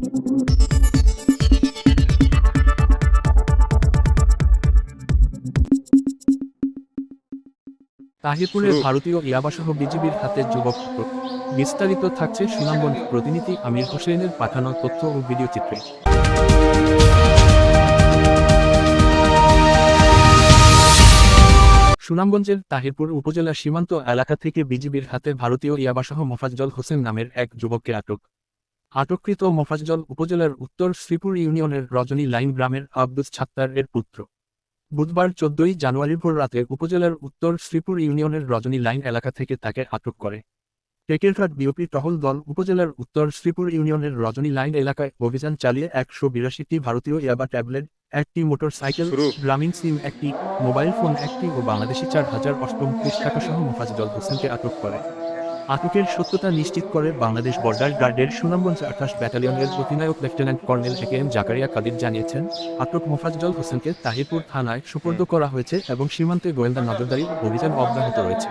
তাহিরপুরে ভারতীয় ইয়াবাসহ বিজিবির হাতে যুবক আটক। বিস্তারিত থাকছে সুনামগঞ্জ প্রতিনিধি আমির হোসেনের পাঠানো তথ্য ও ভিডিও চিত্রে। সুনামগঞ্জের তাহিরপুর উপজেলা সীমান্ত এলাকা থেকে বিজিবির হাতে ভারতীয় ইয়াবাসহ মোফাজ্জল হোসেন নামের এক যুবককে আটক। আটককৃত মোফাজ্জল উপজেলার উত্তর শ্রীপুর ইউনিয়নের রজনী লাইন গ্রামের আব্দুস ছাত্তার এর পুত্র। বুধবার 14 জানুয়ারি ভোর রাতে উপজেলার উত্তর শ্রীপুর ইউনিয়নের রজনী লাইন এলাকা থেকে তাকে আটক করে টেকেরঘাট বিওপি টহল দল উপজেলার উত্তর শ্রীপুর ইউনিয়নের রজনী লাইন এলাকায় অভিযান চালিয়ে 182টি ভারতীয় ইয়াবা ট্যাবলেট, একটি মোটরসাইকেল, গ্রামীণ সিম একটি, মোবাইল ফোন একটি ও বাংলাদেশি 4038 টাকা সহ মোফাজ্জল হোসেনকে আটক করে। আটকের সত্যতা নিশ্চিত করে বাংলাদেশ বর্ডার গার্ডের সুনামগঞ্জ 28 ব্যাটালিয়নের অধিনায়ক lieutenant colonel AKM Zakaria Kadir জানিয়েছেন, আটক মোফাজ্জল হোসেনকে তাহিরপুর থানায় সোপর্দ করা হয়েছে এবং সীমান্তে গোয়েন্দা নজরদারি অভিযান অব্যাহত রয়েছে।